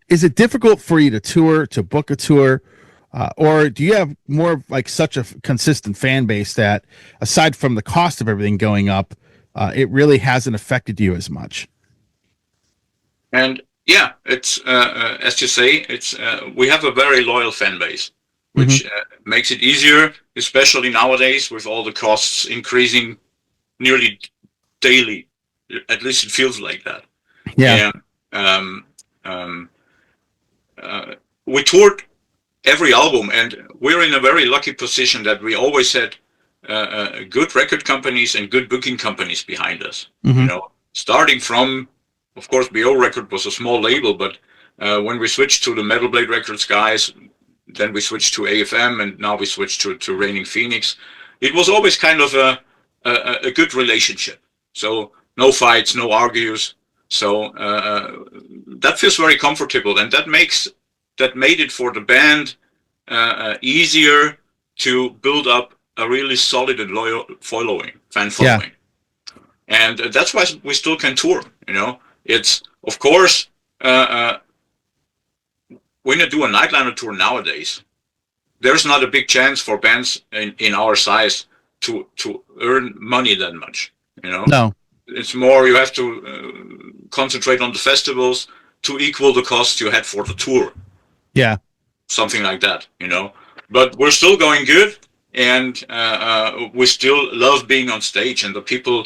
is it difficult for you to tour, to book a tour, or do you have more of like such a consistent fan base that aside from the cost of everything going up, it really hasn't affected you as much? And yeah, it's as you say, it's we have a very loyal fan base, Hmm. which makes it easier, especially nowadays with all the costs increasing nearly daily. At least it feels like that. Yeah. And um, um, uh, we toured every album, and we're in a very lucky position that we always had good record companies and good booking companies behind us. You Hmm. know, starting from, of course, BO Record was a small label, but when we switched to the Metal Blade Records guys, then we switched to AFM, and now we switched to Reigning Phoenix. It was always kind of a good relationship. So no fights, no argues. So that feels very comfortable, and that made it for the band easier to build up a really solid and loyal fan Yeah. following, and that's why we still can tour. You know, it's of course when you do a nightliner tour nowadays, there's not a big chance for bands in our size to earn money that much. You know, No. it's more you have to concentrate on the festivals to equal the cost you had for the tour, Yeah. something like that, you know. But we're still going good, and we still love being on stage, and the people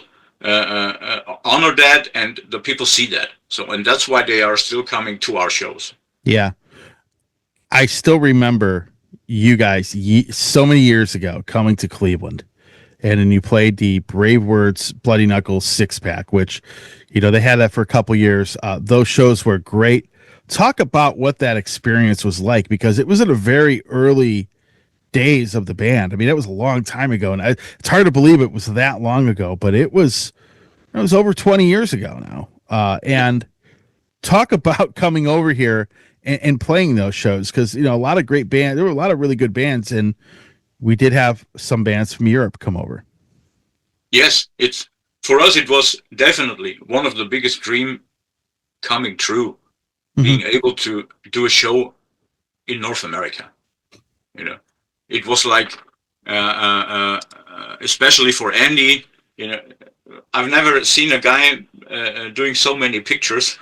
honor that, and the people see that. So, and that's why they are still coming to our shows. Yeah. I still remember you guys so many years ago coming to Cleveland, and then you played the Brave Words Bloody Knuckles six pack, which, they had that for a couple years. Those shows were great. Talk about what that experience was like, because it was in a very early days of the band. I mean, it was a long time ago, and it's hard to believe it was that long ago, but it was over 20 years ago now. And talk about coming over here and playing those shows, because a lot of great bands. There were a lot of really good bands, and we did have some bands from Europe come over. Yes, it's for us. It was definitely one of the biggest dream coming true, Hmm. being able to do a show in North America. You know, it was like, especially for Andy. You know, I've never seen a guy doing so many pictures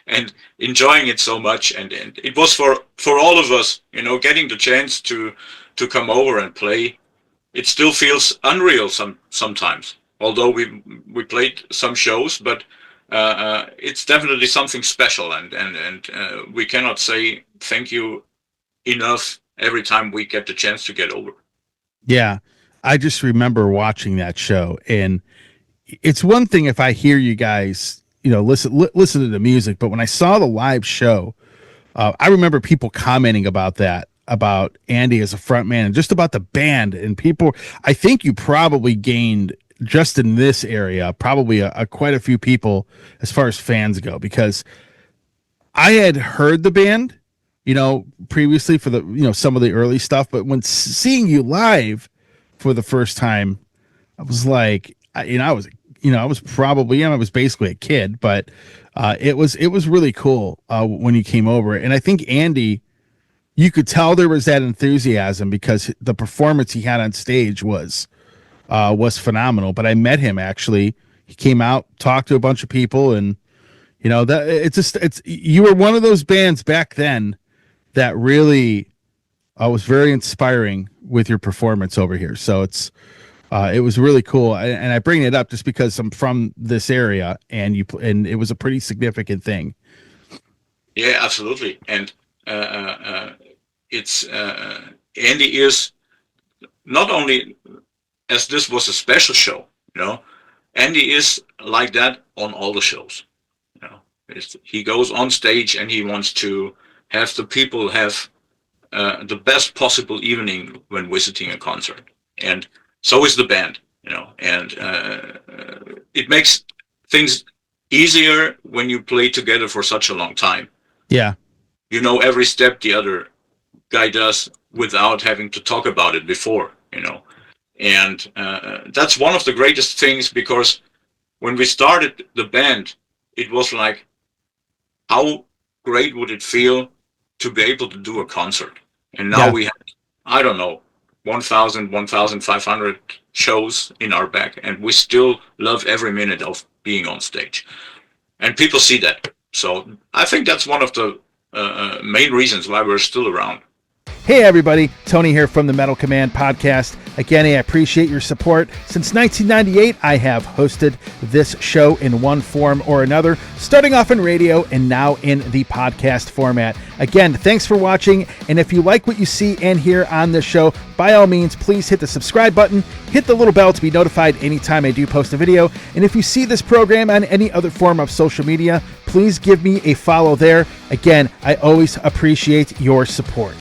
and enjoying it so much, and it was for all of us. You know, getting the chance to come over and play. It still feels unreal sometimes. Although we played some shows, but it's definitely something special, and we cannot say thank you enough every time we get the chance to get over. Yeah, I just remember watching that show, and it's one thing if I hear you guys, listen to the music, but when I saw the live show, I remember people commenting about that, about Andy as a front man, and just about the band. And people, I think you probably gained just in this area probably a quite a few people as far as fans go, because I had heard the band, previously for the some of the early stuff, but when seeing you live for the first time, I was like, I was probably, I was basically a kid, but it was really cool when you came over, and I think Andy, you could tell there was that enthusiasm because the performance he had on stage was phenomenal. But I met him actually. He came out, talked to a bunch of people, and that it's just it's you were one of those bands back then that really was very inspiring with your performance over here. So it was really cool, and I bring it up just because I'm from this area, and it was a pretty significant thing. Yeah, absolutely. And uh, uh, uh, it's Andy is not only, as this was a special show, you know, Andy is like that on all the shows. You know, he goes on stage and he wants to have the people have the best possible evening when visiting a concert, and so is the band. You know, and it makes things easier when you play together for such a long time. Yeah, You know every step the other guy does without having to talk about it before. You know, and that's one of the greatest things, because when we started the band, it was like, how great would it feel to be able to do a concert? And now Yeah. we have, I don't know, 1,000, 1,500 shows in our back, and we still love every minute of being on stage. And people see that. So I think that's one of the main reasons why we're still around. Hey everybody, Tony here from the Metal Command podcast. Again, I appreciate your support. Since 1998, I have hosted this show in one form or another, starting off in radio and now in the podcast format. Again, thanks for watching, and if you like what you see and hear on this show, by all means, please hit the subscribe button, hit the little bell to be notified anytime I do post a video, and if you see this program on any other form of social media, please give me a follow there. Again, I always appreciate your support.